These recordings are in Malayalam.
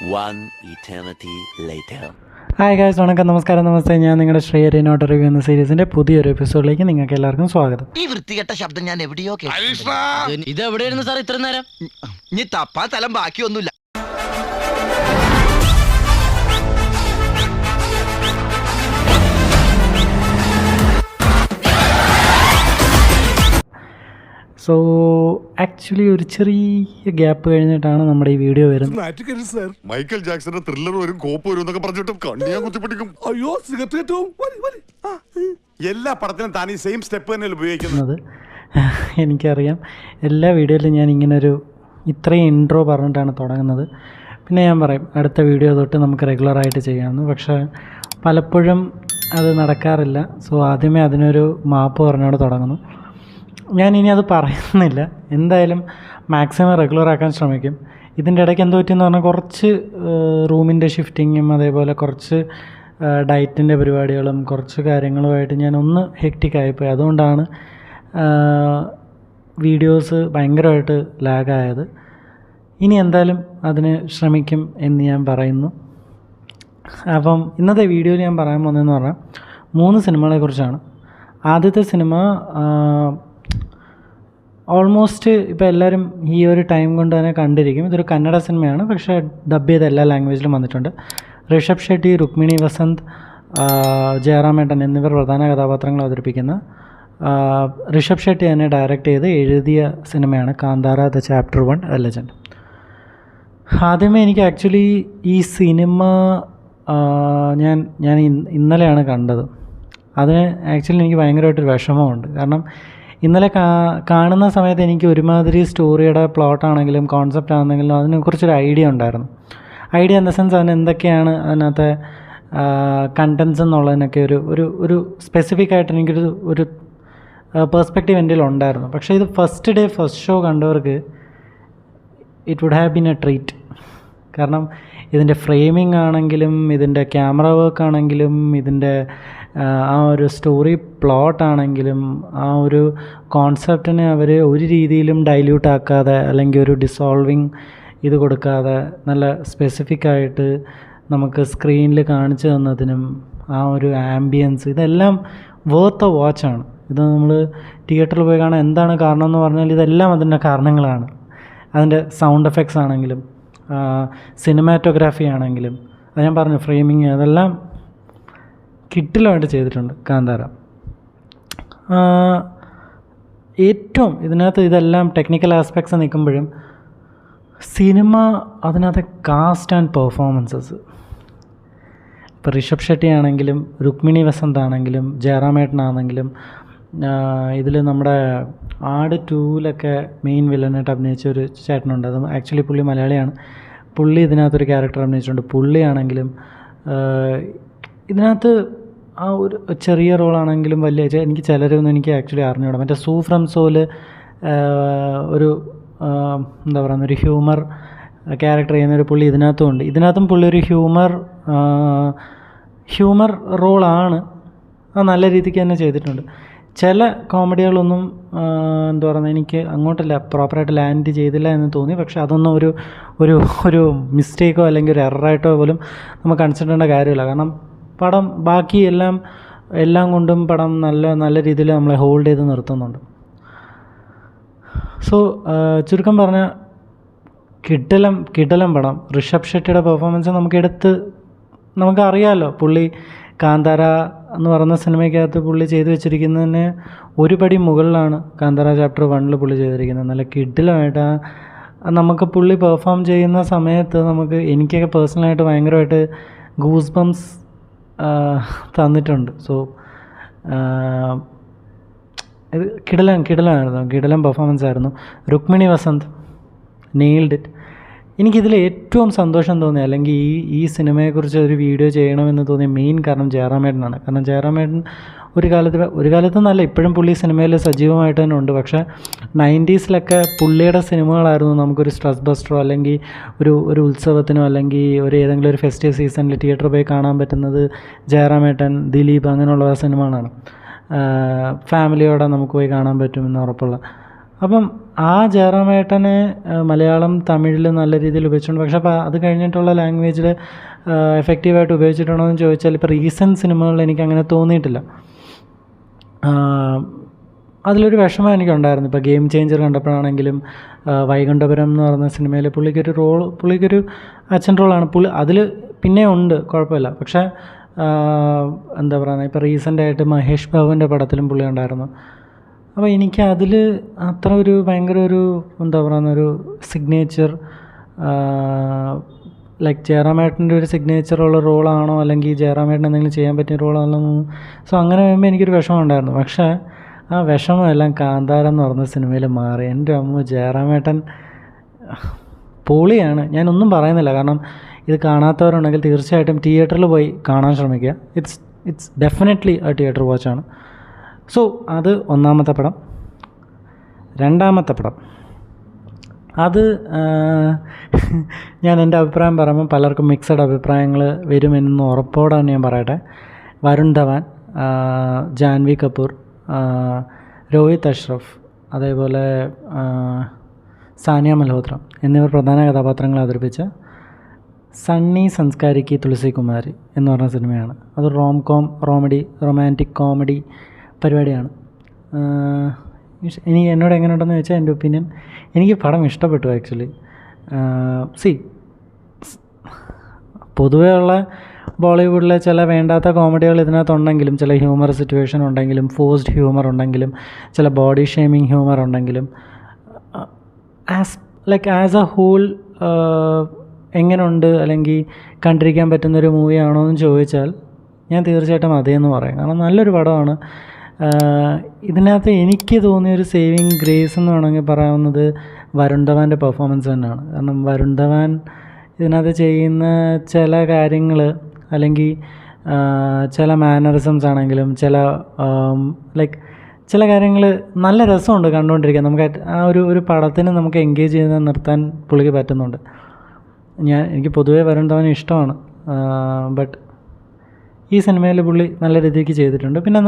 One eternity later. Hi guys, വണക്കം, നമസ്കാരം, നമസ്തേ. ഞാൻ നിങ്ങളുടെ ശ്രീഹരി നോട്ട് റിവ്യൂ എന്ന സീരീസിൻ്റെ പുതിയൊരു എപ്പിസോഡിലേക്ക് നിങ്ങൾക്ക് എല്ലാവർക്കും സ്വാഗതം. ഈ വൃത്തികെട്ട ശബ്ദം ഞാൻ എവിടെയോ ഇത് എവിടെയായിരുന്നു സാർ ഇത്ര നേരം? ഇനി തപ്പാ തലം ബാക്കിയൊന്നുമില്ല. സോ ആക്ച്വലി ഒരു ചെറിയ ഗ്യാപ്പ് കഴിഞ്ഞിട്ടാണ് നമ്മുടെ ഈ വീഡിയോ വരുന്നത്. മൈക്കൽ ജാക്സന്റെ ത്രില്ലർ വരും, കോപ്പ് വരും എന്നൊക്കെ പറഞ്ഞിട്ടും കണ്ണിയാ കുത്തിപ്പിടിക്കും. അയ്യോ സിഗരറ്റ് എല്ലാ പടത്തിനും താൻ ഈ സെയിം സ്റ്റെപ്പ് തന്നെ ഉപയോഗിക്കുന്നത്. എനിക്കറിയാം, എല്ലാ വീഡിയോയിലും ഞാൻ ഇങ്ങനൊരു ഇത്രയും ഇൻട്രോ പറഞ്ഞിട്ടാണ് തുടങ്ങുന്നത്. പിന്നെ ഞാൻ പറയും അടുത്ത വീഡിയോ തൊട്ട് നമുക്ക് റെഗുലറായിട്ട് ചെയ്യാമെന്ന്. പക്ഷേ പലപ്പോഴും അത് നടക്കാറില്ല. സോ ആദ്യമേ അതിനൊരു മാപ്പ് പറഞ്ഞോട് തുടങ്ങുന്നു. ഞാൻ ഇനി അത് പറയുന്നില്ല. എന്തായാലും മാക്സിമം റെഗുലർ ആക്കാൻ ശ്രമിക്കും. ഇതിൻ്റെ ഇടയ്ക്ക് എന്ത് പറ്റിയെന്ന് പറഞ്ഞാൽ കുറച്ച് റൂമിൻ്റെ ഷിഫ്റ്റിങ്ങും അതേപോലെ കുറച്ച് ഡയറ്റിൻ്റെ പരിപാടികളും കുറച്ച് കാര്യങ്ങളുമായിട്ട് ഞാൻ ഒന്ന് ഹെക്റ്റിക്കായിപ്പോയി. അതുകൊണ്ടാണ് വീഡിയോസ് ഭയങ്കരമായിട്ട് ലാഗായത്. ഇനി എന്തായാലും അതിന് ശ്രമിക്കും എന്ന് ഞാൻ പറയുന്നു. അപ്പം ഇന്നത്തെ വീഡിയോയിൽ ഞാൻ പറയാൻ പോകുന്നതെന്ന് പറഞ്ഞാൽ 3 സിനിമകളെക്കുറിച്ചാണ്. ആദ്യത്തെ സിനിമ ഓൾമോസ്റ്റ് ഇപ്പോൾ എല്ലാവരും ഈ ഒരു ടൈം കൊണ്ട് തന്നെ കണ്ടിരിക്കും. ഇതൊരു കന്നഡ സിനിമയാണ്, പക്ഷേ ഡബ് ചെയ്ത് എല്ലാ ലാംഗ്വേജിലും വന്നിട്ടുണ്ട്. ഋഷഭ് ഷെട്ടി, രുക്മിണി വസന്ത്, ജയറാമേട്ടൻ എന്നിവർ പ്രധാന കഥാപാത്രങ്ങൾ അവതരിപ്പിക്കുന്ന ഋഷഭ് ഷെട്ടി തന്നെ ഡയറക്റ്റ് ചെയ്ത് എഴുതിയ സിനിമയാണ് Kantara the chapter 1 A legend. ആദ്യമേ എനിക്ക് ആക്ച്വലി ഈ സിനിമ ഞാൻ ഇന്നലെയാണ് കണ്ടത്. അതിന് ആക്ച്വലി എനിക്ക് ഭയങ്കരമായിട്ടൊരു വിഷമമുണ്ട്. കാരണം ഇന്നലെ കാണുന്ന സമയത്ത് എനിക്ക് ഒരുമാതിരി സ്റ്റോറിയുടെ പ്ലോട്ടാണെങ്കിലും കോൺസെപ്റ്റ് ആണെങ്കിലും അതിനെക്കുറിച്ചൊരു ഐഡിയ ഉണ്ടായിരുന്നു. ഐഡിയ ഇൻ ദ സെൻസ് അതിന് എന്തൊക്കെയാണ് അതിനകത്തെ കണ്ടൻസ് എന്നുള്ളതിനൊക്കെ ഒരു സ്പെസിഫിക് ആയിട്ട് എനിക്കൊരു പെർസ്പെക്റ്റീവ് എൻ്റെ ഉണ്ടായിരുന്നു. പക്ഷേ ഇത് ഫസ്റ്റ് ഷോ കണ്ടവർക്ക് it would have been a treat. കാരണം ഇതിൻ്റെ ഫ്രെയിമിംഗ് ആണെങ്കിലും ഇതിൻ്റെ ക്യാമറ വർക്ക് ആണെങ്കിലും ഇതിൻ്റെ ആ ഒരു സ്റ്റോറി പ്ലോട്ടാണെങ്കിലും ആ ഒരു കോൺസെപ്റ്റിനെ അവർ ഒരു രീതിയിലും ഡൈല്യൂട്ട് ആക്കാതെ അല്ലെങ്കിൽ ഒരു ഡിസോൾവിങ് ഇത് കൊടുക്കാതെ നല്ല സ്പെസിഫിക്കായിട്ട് നമുക്ക് സ്ക്രീനിൽ കാണിച്ചു തന്നതിനും ആ ഒരു ആംബിയൻസ് ഇതെല്ലാം വർത്ത് എ വാച്ചാണ്. ഇത് നമ്മൾ തിയേറ്ററിൽ പോയി കാണാൻ എന്താണ് കാരണം എന്ന് പറഞ്ഞാൽ ഇതെല്ലാം അതിൻ്റെ കാരണങ്ങളാണ്. അതിൻ്റെ സൗണ്ട് എഫക്ട്സ് ആണെങ്കിലും സിനിമാറ്റോഗ്രാഫി ആണെങ്കിലും അത് ഞാൻ പറഞ്ഞു, ഫ്രെയിമിങ് അതെല്ലാം കിട്ടിലുമായിട്ട് ചെയ്തിട്ടുണ്ട് കാന്താര. ഏറ്റവും ഇതിനകത്ത് ഇതെല്ലാം ടെക്നിക്കൽ ആസ്പെക്ട്സ് നിൽക്കുമ്പോഴും സിനിമ അതിനകത്തെ കാസ്റ്റ് ആൻഡ് പെർഫോമൻസസ്, ഇപ്പോൾ ഋഷഭ് ഷെട്ടി ആണെങ്കിലും രുക്മിണി വസന്ത് ആണെങ്കിലും ജയറാമേട്ടനാണെങ്കിലും ഇതിൽ നമ്മുടെ ആട് 2-ലൊക്കെ മെയിൻ വില്ലനായിട്ട് അഭിനയിച്ച ഒരു ചേട്ടനുണ്ട്. അത് ആക്ച്വലി പുള്ളി മലയാളിയാണ്. പുള്ളി ഇതിനകത്തൊരു ക്യാരക്ടർ അഭിനയിച്ചിട്ടുണ്ട്. പുള്ളിയാണെങ്കിലും ഇതിനകത്ത് ആ ഒരു ചെറിയ റോളാണെങ്കിലും വലിയ എനിക്ക് ചിലരൊന്നും എനിക്ക് ആക്ച്വലി അറിഞ്ഞുകൂടാ. മറ്റേ സൂ ഫ്രം സോല് ഒരു എന്താ പറയുന്ന ഒരു ഹ്യൂമർ ക്യാരക്ടർ ചെയ്യുന്നൊരു പുള്ളി ഇതിനകത്തും ഉണ്ട്. ഇതിനകത്തും പുള്ളി ഒരു ഹ്യൂമർ റോളാണ്. അത് നല്ല രീതിക്ക് തന്നെ ചെയ്തിട്ടുണ്ട്. ചില കോമഡികളൊന്നും എന്താ പറയുന്നത് എനിക്ക് അങ്ങോട്ടല്ല പ്രോപ്പറായിട്ട് ലാൻഡ് ചെയ്തില്ല എന്ന് തോന്നി. പക്ഷേ അതൊന്നും ഒരു മിസ്റ്റേക്കോ അല്ലെങ്കിൽ ഒരു എററായിട്ടോ പോലും നമുക്ക് കൺസിഡർ ചെയ്യേണ്ട കാര്യമില്ല. കാരണം പടം ബാക്കി എല്ലാം കൊണ്ടും പടം നല്ല രീതിയിൽ നമ്മളെ ഹോൾഡ് ചെയ്ത് നിർത്തുന്നുണ്ട്. സോ ചുരുക്കം പറഞ്ഞാൽ കിടിലം പടം. ഋഷഭ് ഷെട്ടിയുടെ പെർഫോമൻസ് നമുക്കറിയാമല്ലോ. പുള്ളി കാന്താര എന്ന് പറയുന്ന സിനിമയ്ക്കകത്ത് പുള്ളി ചെയ്തു വെച്ചിരിക്കുന്നതിന് ഒരു പടി മുകളിലാണ് കാന്താര ചാപ്റ്റർ 1 പുള്ളി ചെയ്തിരിക്കുന്നത്. നല്ല കിടിലമായിട്ട് നമുക്ക് പുള്ളി പെർഫോം ചെയ്യുന്ന സമയത്ത് എനിക്കൊക്കെ പേഴ്സണലായിട്ട് ഭയങ്കരമായിട്ട് ഗൂസ് ബംസ് തന്നിട്ടുണ്ട്. സോ ഇത് കിടിലം പെർഫോമൻസ് ആയിരുന്നു. Rukmini Vasanth nailed it. എനിക്കിതിൽ ഏറ്റവും സന്തോഷം തോന്നി അല്ലെങ്കിൽ ഈ സിനിമയെക്കുറിച്ച് ഒരു വീഡിയോ ചെയ്യണമെന്ന് തോന്നിയ മെയിൻ കാരണം ജയറാമേട്ടനാണ്. കാരണം ജയറാമേട്ടൻ ഒരു കാലത്ത് നല്ല ഇപ്പോഴും പുള്ളി സിനിമയിൽ സജീവമായിട്ട് തന്നെ ഉണ്ട്. പക്ഷേ 90s-ലൊക്കെ പുള്ളിയുടെ സിനിമകളായിരുന്നു നമുക്കൊരു സ്ട്രെസ് ബസ്റ്ററോ അല്ലെങ്കിൽ ഒരു ഉത്സവത്തിനോ അല്ലെങ്കിൽ ഏതെങ്കിലും ഒരു ഫെസ്റ്റീവ് സീസണിൽ തിയേറ്ററിൽ പോയി കാണാൻ പറ്റുന്നത് ജയറാമേട്ടൻ, ദിലീപ് അങ്ങനെയുള്ള സിനിമകളാണ്. ഫാമിലിയോടെ നമുക്ക് പോയി കാണാൻ പറ്റുമെന്ന് ഉറപ്പുള്ള. അപ്പം ആ ജയറാമേട്ടനെ മലയാളം തമിഴിൽ നല്ല രീതിയിൽ ഉപയോഗിച്ചിട്ടുണ്ട്. പക്ഷേ അപ്പോൾ അത് കഴിഞ്ഞിട്ടുള്ള ലാംഗ്വേജിൽ എഫക്റ്റീവായിട്ട് ഉപയോഗിച്ചിട്ടുണ്ടോ എന്ന് ചോദിച്ചാൽ ഇപ്പോൾ റീസെൻറ്റ് സിനിമകളിൽ എനിക്കങ്ങനെ തോന്നിയിട്ടില്ല. അതിലൊരു വിഷമം എനിക്കുണ്ടായിരുന്നു. ഇപ്പോൾ ഗെയിം ചേഞ്ചർ കണ്ടപ്പോഴാണെങ്കിലും വൈകുണ്ഠപുരം എന്ന് പറയുന്ന സിനിമയിൽ പുള്ളിക്കൊരു അച്ഛൻ റോളാണ്. അതിൽ പിന്നെ ഉണ്ട്, കുഴപ്പമില്ല. പക്ഷേ എന്താ പറയുന്നത്, ഇപ്പോൾ റീസെൻ്റായിട്ട് മഹേഷ് ബാബുവിൻ്റെ പടത്തിലും പുള്ളി ഉണ്ടായിരുന്നു. അപ്പോൾ എനിക്ക് അതിൽ അത്ര ഒരു ഭയങ്കര ഒരു എന്താ പറയുന്ന ഒരു സിഗ്നേച്ചർ ലൈക്ക് ജയറാമേട്ടൻ്റെ ഒരു സിഗ്നേച്ചറുള്ള റോളാണോ അല്ലെങ്കിൽ ജയറാമേട്ടൻ എന്തെങ്കിലും ചെയ്യാൻ പറ്റിയ റോളാണോ. സോ അങ്ങനെ വരുമ്പോൾ എനിക്കൊരു വിഷമം ഉണ്ടായിരുന്നു. പക്ഷേ ആ വിഷമമെല്ലാം കാന്താരം എന്ന് പറഞ്ഞ സിനിമയിൽ മാറി. എൻ്റെ അമ്മ ജയറാമേട്ടൻ പൊളിയാണ്. ഞാനൊന്നും പറയുന്നില്ല, കാരണം ഇത് കാണാത്തവരുണ്ടെങ്കിൽ തീർച്ചയായിട്ടും തിയേറ്ററിൽ പോയി കാണാൻ ശ്രമിക്കുക. ഇറ്റ്സ് ഡെഫിനറ്റ്ലി എ തിയേറ്റർ വാച്ചാണ്. സോ അത് ഒന്നാമത്തെ പടം. രണ്ടാമത്തെ പടം അത് ഞാൻ എൻ്റെ അഭിപ്രായം പറയുമ്പോൾ പലർക്കും മിക്സഡ് അഭിപ്രായങ്ങൾ വരുമെന്ന് ഉറപ്പോടെ തന്നെ ഞാൻ പറയട്ടെ. വരുൺ ധവാൻ, ജാൻവി കപൂർ, രോഹിത് അഷ്റഫ്, അതേപോലെ സാനിയ മൽഹോത്ര എന്നിവർ പ്രധാന കഥാപാത്രങ്ങളെ അവതരിപ്പിച്ച സണ്ണി സംസ്കാരിക്ക് തുളസി കുമാരി എന്ന് പറഞ്ഞ സിനിമയാണ്. അത് റൊമാൻറ്റിക് കോമഡി പരിപാടിയാണ്. എന്നോട് എങ്ങനെയുണ്ടെന്ന് ചോദിച്ചാൽ എൻ്റെ ഒപ്പീനിയൻ എനിക്ക് പടം ഇഷ്ടപ്പെട്ടു ആക്ച്വലി. പൊതുവേ ഉള്ള ബോളിവുഡിലെ ചില വേണ്ടാത്ത കോമഡികൾ ഇതിനകത്തുണ്ടെങ്കിലും, ചില ഹ്യൂമർ സിറ്റുവേഷൻ ഉണ്ടെങ്കിലും, ഫോഴ്സ്ഡ് ഹ്യൂമർ ഉണ്ടെങ്കിലും, ചില ബോഡി ഷേമിങ് ഹ്യൂമർ ഉണ്ടെങ്കിലും, ആസ് എ ഹോൾ എങ്ങനെയുണ്ട് അല്ലെങ്കിൽ കണ്ടിരിക്കാൻ പറ്റുന്നൊരു മൂവിയാണോ എന്ന് ചോദിച്ചാൽ ഞാൻ തീർച്ചയായിട്ടും അതേന്ന് പറയും. കാരണം നല്ലൊരു പടമാണ്. ഇതിനകത്ത് എനിക്ക് തോന്നിയൊരു സേവിങ് ഗ്രേസ് എന്ന് വേണമെങ്കിൽ പറയാവുന്നത് വരുൺ ധവാൻ്റെ പെർഫോമൻസ് തന്നെയാണ്. കാരണം വരുൺ ധവാൻ ഇതിനകത്ത് ചെയ്യുന്ന ചില കാര്യങ്ങൾ അല്ലെങ്കിൽ ചില മാനറിസംസ് ആണെങ്കിലും ചില കാര്യങ്ങൾ നല്ല രസമുണ്ട് കണ്ടുകൊണ്ടിരിക്കാൻ. നമുക്ക് ആ ഒരു പടത്തിന് നമുക്ക് എൻഗേജ് ചെയ്ത് നിർത്താൻ പുള്ളിക്ക് പറ്റുന്നുണ്ട്. എനിക്ക് പൊതുവേ വരുൺ ധവാൻ ഇഷ്ടമാണ്. ബട്ട് ഈ സിനിമയിൽ പുള്ളി നല്ല രീതിക്ക് ചെയ്തിട്ടുണ്ട്. പിന്നെ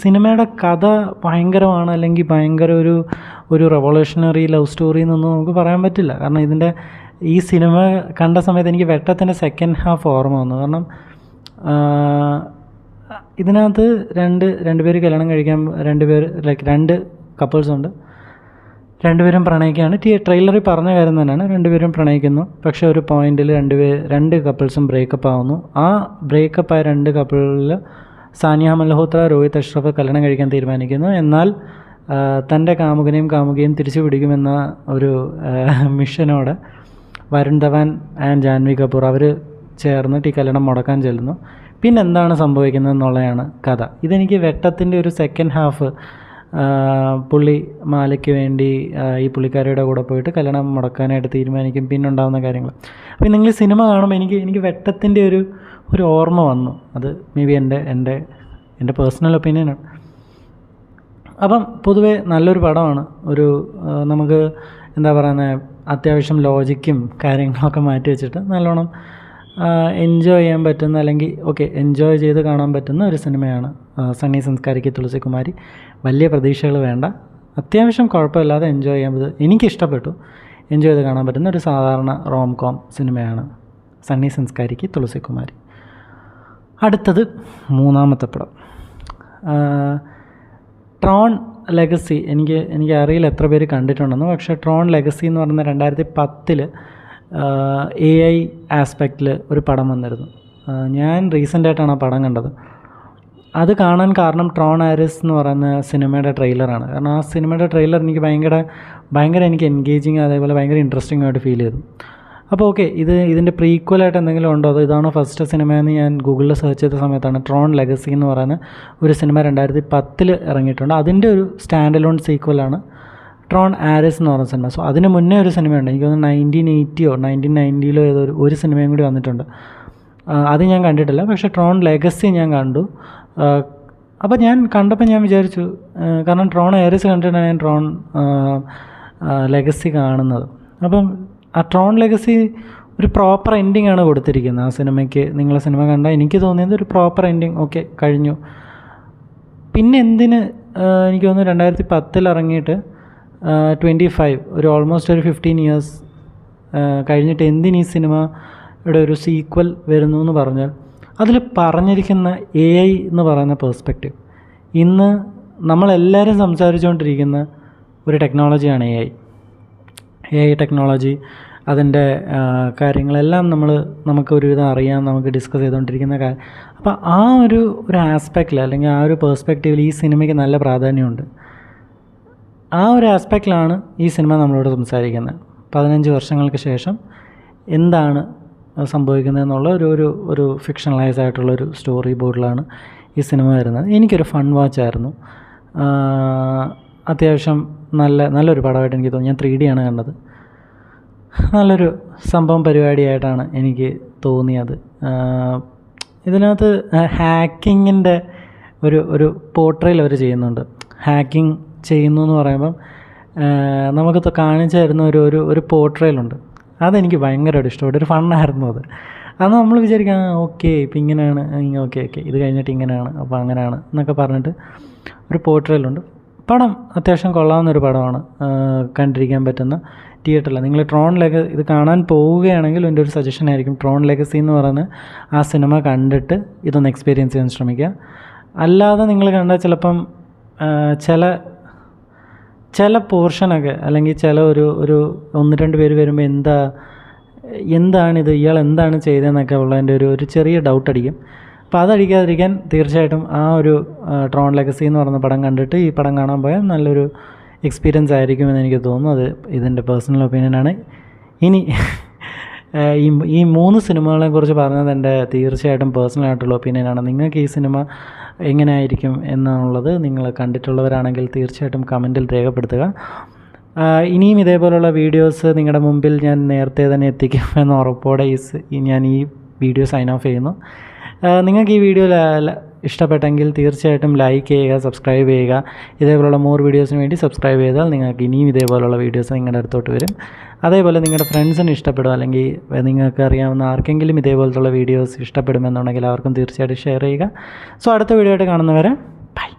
സിനിമയുടെ കഥ ഭയങ്കരമാണ് അല്ലെങ്കിൽ ഭയങ്കര ഒരു റെവല്യൂഷണറി ലവ് സ്റ്റോറി എന്നൊന്നും നമുക്ക് പറയാൻ പറ്റില്ല. കാരണം ഈ സിനിമ കണ്ട സമയത്ത് എനിക്ക് വെട്ടത്തിൻ്റെ സെക്കൻഡ് ഹാഫ് ഓർമ്മ വന്നു. കാരണം ഇതിനകത്ത് രണ്ട് പേര് കല്യാണം കഴിക്കാൻ രണ്ട് കപ്പിൾസ് ഉണ്ട്. രണ്ടുപേരും പ്രണയിക്കുകയാണ്. ട്രെയിലറിൽ പറഞ്ഞ കാര്യം തന്നെയാണ്, രണ്ടുപേരും പ്രണയിക്കുന്നു. പക്ഷേ ഒരു പോയിന്റിൽ രണ്ട് കപ്പിൾസും ബ്രേക്കപ്പ് ആവുന്നു. ആ ബ്രേക്കപ്പ് ആയ രണ്ട് കപ്പിളിൽ സാനിയ മൽഹോത്ര, രോഹിത് അഷ്റഫ് കല്യാണം കഴിക്കാൻ തീരുമാനിക്കുന്നു. എന്നാൽ തൻ്റെ കാമുകയും തിരിച്ചു പിടിക്കുമെന്ന ഒരു മിഷനോടെ വരുൺ ധവാൻ ആൻഡ് ജാൻവി കപൂർ അവർ ചേർന്നിട്ട് ഈ കല്യാണം മുടക്കാൻ ചെല്ലുന്നു. പിന്നെ എന്താണ് സംഭവിക്കുന്നത് എന്നുള്ളതാണ് കഥ. ഇതെനിക്ക് വെട്ടത്തിൻ്റെ ഒരു സെക്കൻഡ് ഹാഫ് പുള്ളി മാലയ്ക്ക് വേണ്ടി ഈ പുള്ളിക്കാരിയുടെ കൂടെ പോയിട്ട് കല്യാണം മുടക്കാനായിട്ട് തീരുമാനിക്കും. പിന്നെ ഉണ്ടാകുന്ന കാര്യങ്ങൾ അപ്പോൾ നിങ്ങൾ സിനിമ കാണുമ്പോൾ എനിക്ക് വെട്ടത്തിൻ്റെ ഒരു ഓർമ്മ വന്നു. അത് മേ ബി എൻ്റെ പേഴ്സണൽ ഒപ്പീനിയനാണ്. അപ്പം പൊതുവേ നല്ലൊരു പടമാണ്. നമുക്ക് എന്താ പറയുന്നത്, അത്യാവശ്യം ലോജിക്കും കാര്യങ്ങളൊക്കെ മാറ്റി വെച്ചിട്ട് നല്ലോണം എൻജോയ് ചെയ്യാൻ പറ്റുന്ന അല്ലെങ്കിൽ എൻജോയ് ചെയ്ത് കാണാൻ പറ്റുന്ന ഒരു സിനിമയാണ് സണ്ണി സംസ്കാരിക്ക് തുളസി കുമാരി. വലിയ പ്രതീക്ഷകൾ വേണ്ട, അത്യാവശ്യം കുഴപ്പമില്ലാതെ എൻജോയ് ചെയ്യാൻ പറ്റും. എനിക്കിഷ്ടപ്പെട്ടു, എൻജോയ് ചെയ്ത് കാണാൻ പറ്റുന്ന ഒരു സാധാരണ റോം-കോം സിനിമയാണ് സണ്ണി സംസ്കാരിക്ക് തുളസി കുമാരി. അടുത്തത് മൂന്നാമത്തെ പടം ട്രോൺ ലെഗസി. എനിക്ക് അറിയില്ല എത്ര പേര് കണ്ടിട്ടുണ്ടെന്ന്. പക്ഷേ ട്രോൺ ലെഗസി എന്ന് പറയുന്ന 2010 AI ആസ്പെക്റ്റിൽ ഒരു പടം വന്നിരുന്നു. ഞാൻ റീസെൻ്റായിട്ടാണ് ആ പടം കണ്ടത്. അത് കാണാൻ കാരണം ട്രോൺ ആരിസ് എന്ന് പറയുന്ന സിനിമയുടെ ട്രെയിലറാണ്. കാരണം ആ സിനിമയുടെ ട്രെയിലർ എനിക്ക് ഭയങ്കര എനിക്ക് എൻഗേജിങ്, അതേപോലെ ഭയങ്കര ഇൻട്രസ്റ്റിംഗ് ആയിട്ട് ഫീൽ ചെയ്തു. അപ്പോൾ ഇതിൻ്റെ പ്രീക്വലായിട്ട് എന്തെങ്കിലും ഉണ്ടോ, ഇതാണോ ഫസ്റ്റ് സിനിമയെന്ന് ഞാൻ ഗൂഗിളിൽ സെർച്ച് ചെയ്ത സമയത്താണ് ട്രോൺ ലെഗസി എന്ന് പറയുന്ന ഒരു സിനിമ 2010 ഇറങ്ങിയിട്ടുണ്ട്. അതിൻ്റെ ഒരു സ്റ്റാൻഡ് അലോൺ സീക്വലാണ് ട്രോൺ ആരിസ് എന്ന് പറയുന്ന സിനിമ. സോ അതിന് മുന്നേ ഒരു സിനിമയുണ്ട്, എനിക്ക് തോന്നുന്നു 1990 ഒരു സിനിമയും കൂടി വന്നിട്ടുണ്ട്. അത് ഞാൻ കണ്ടിട്ടില്ല. പക്ഷേ ട്രോൺ ലെഗസി ഞാൻ കണ്ടു. അപ്പോൾ ഞാൻ കണ്ടപ്പോൾ ഞാൻ വിചാരിച്ചു, കാരണം ട്രോൺ ആരിസ് കണ്ടിട്ടാണ് ഞാൻ ട്രോൺ ലെഗസി കാണുന്നത്. അപ്പം ആ ട്രോൺ ലെഗസി ഒരു പ്രോപ്പർ എൻഡിങ് ആണ് കൊടുത്തിരിക്കുന്നത് ആ സിനിമയ്ക്ക്. നിങ്ങളെ സിനിമ കണ്ടാൽ എനിക്ക് തോന്നിയത് ഒരു പ്രോപ്പർ എൻഡിങ്, കഴിഞ്ഞു. പിന്നെ എന്തിന് എനിക്ക് തോന്നുന്നു 2010 ഇറങ്ങിയിട്ട് 25 ഒരു ഓൾമോസ്റ്റ് ഒരു 15 ഇയേഴ്സ് കഴിഞ്ഞിട്ട് എന്തിന് ഈ സിനിമയുടെ ഒരു സീക്വൽ വരുന്നു എന്ന് പറഞ്ഞാൽ അതിൽ പറഞ്ഞിരിക്കുന്ന AI എന്ന് പറയുന്ന പേഴ്സ്പെക്റ്റീവ് ഇന്ന് നമ്മളെല്ലാവരും സംസാരിച്ചുകൊണ്ടിരിക്കുന്ന ഒരു ടെക്നോളജിയാണ് AI ടെക്നോളജി. അതിൻ്റെ കാര്യങ്ങളെല്ലാം നമുക്ക് ഒരുവിധം അറിയാം, നമുക്ക് ഡിസ്കസ് ചെയ്തുകൊണ്ടിരിക്കുന്ന കാര്യം. അപ്പോൾ ആ ഒരു ആസ്പെക്റ്റിൽ അല്ലെങ്കിൽ ആ ഒരു പേഴ്സ്പെക്റ്റീവിൽ ഈ സിനിമയ്ക്ക് നല്ല പ്രാധാന്യമുണ്ട്. ആ ഒരു ആസ്പെക്റ്റിലാണ് ഈ സിനിമ നമ്മളോട് സംസാരിക്കുന്നത്. 15 വർഷങ്ങൾക്ക് ശേഷം എന്താണ് സംഭവിക്കുന്നതെന്നുള്ള ഒരു ഫിക്ഷണലൈസ് ആയിട്ടുള്ളൊരു സ്റ്റോറി ബോർഡിലാണ് ഈ സിനിമ വരുന്നത്. എനിക്കൊരു ഫൺ വാച്ചായിരുന്നു. അത്യാവശ്യം നല്ലൊരു പടമായിട്ട് എനിക്ക് തോന്നി. ഞാൻ 3D ആണ് കണ്ടത്. നല്ലൊരു സംഭവം പരിപാടിയായിട്ടാണ് എനിക്ക് തോന്നിയത്. ഇതിനകത്ത് ഹാക്കിങ്ങിൻ്റെ ഒരു പോർട്രയിൽ അവർ ചെയ്യുന്നുണ്ട്. ഹാക്കിംഗ് ചെയ്യുന്നു എന്ന് പറയുമ്പം നമുക്ക് കാണിച്ചു തരുന്ന ഒരു പോർട്രയിലുണ്ട്. അതെനിക്ക് ഭയങ്കരമായിട്ട് ഇഷ്ടപ്പെട്ടു. ഒരു ഫണ്ണായിരുന്നു അത്. അന്ന് നമ്മൾ വിചാരിക്കാം ഓക്കെ ഇപ്പം ഇങ്ങനെയാണ്, ഓക്കെ ഇത് കഴിഞ്ഞിട്ട് ഇങ്ങനെയാണ്, അപ്പോൾ അങ്ങനെയാണ് എന്നൊക്കെ പറഞ്ഞിട്ട് ഒരു പോർട്രയിലുണ്ട്. പടം അത്യാവശ്യം കൊള്ളാവുന്നൊരു പടമാണ്, കണ്ടിരിക്കാൻ പറ്റുന്ന. തിയേറ്ററിൽ നിങ്ങൾ ട്രോണിലേക്ക് ഇത് കാണാൻ പോവുകയാണെങ്കിൽ എൻ്റെ ഒരു സജഷൻ ആയിരിക്കും ട്രോൺ ലെഗസി എന്ന് പറയുന്ന ആ സിനിമ കണ്ടിട്ട് ഇതൊന്ന് എക്സ്പീരിയൻസ് ചെയ്യാൻ ശ്രമിക്കുക. അല്ലാതെ നിങ്ങൾ കണ്ടാൽ ചിലപ്പം ചില പോർഷനൊക്കെ അല്ലെങ്കിൽ ചില ഒരു 1-2 പേര് വരുമ്പോൾ എന്താണിത്, ഇയാൾ എന്താണ് ചെയ്തതെന്നൊക്കെ ഉള്ളതിൻ്റെ ഒരു ചെറിയ ഡൗട്ട് അടിക്കും. അപ്പോൾ അതടിക്കാതിരിക്കാൻ തീർച്ചയായിട്ടും ആ ഒരു ട്രോൺ ലെഗസി എന്ന് പറയുന്ന പടം കണ്ടിട്ട് ഈ പടം കാണാൻ പോയാൽ നല്ലൊരു എക്സ്പീരിയൻസ് ആയിരിക്കുമെന്ന് എനിക്ക് തോന്നുന്നു. അത് ഇതിൻ്റെ പേഴ്സണൽ ഒപ്പീനിയനാണ്. ഇനി ഈ 3 സിനിമകളെ കുറിച്ച് പറഞ്ഞത് എൻ്റെ തീർച്ചയായിട്ടും പേഴ്സണലായിട്ടുള്ള ഒപ്പീനിയനാണ്. നിങ്ങൾക്ക് ഈ സിനിമ എങ്ങനെ ആയിരിക്കും എന്നുള്ളത് നിങ്ങൾ കണ്ടിട്ടുള്ളവരാണെങ്കിൽ തീർച്ചയായിട്ടും കമൻറ്റിൽ രേഖപ്പെടുത്തുക. ഇനിയും ഇതേപോലുള്ള വീഡിയോസ് നിങ്ങളുടെ മുമ്പിൽ ഞാൻ നേരത്തെ തന്നെ എത്തിക്കും എന്ന ഉറപ്പോടെ ഞാൻ ഈ വീഡിയോ സൈൻ ഓഫ് ചെയ്യുന്നു. നിങ്ങൾക്ക് ഈ വീഡിയോ ഇഷ്ടപ്പെട്ടെങ്കിൽ തീർച്ചയായിട്ടും ലൈക്ക് ചെയ്യുക, സബ്സ്ക്രൈബ് ചെയ്യുക. ഇതേപോലുള്ള മോർ വീഡിയോസിന് വേണ്ടി സബ്സ്ക്രൈബ് ചെയ്താൽ നിങ്ങൾക്ക് ഇനിയും ഇതേപോലുള്ള വീഡിയോസ് നിങ്ങളുടെ അടുത്തോട്ട് വരും. അതേപോലെ നിങ്ങളുടെ ഫ്രണ്ട്സിന് ഇഷ്ടപ്പെടും അല്ലെങ്കിൽ നിങ്ങൾക്ക് അറിയാവുന്ന ആർക്കെങ്കിലും ഇതേപോലത്തുള്ള വീഡിയോസ് ഇഷ്ടപ്പെടുമെന്നുണ്ടെങ്കിൽ അവർക്കും തീർച്ചയായിട്ടും ഷെയർ ചെയ്യുക. സോ അടുത്ത വീഡിയോ ആയിട്ട് കാണുന്നവരെ ബൈ.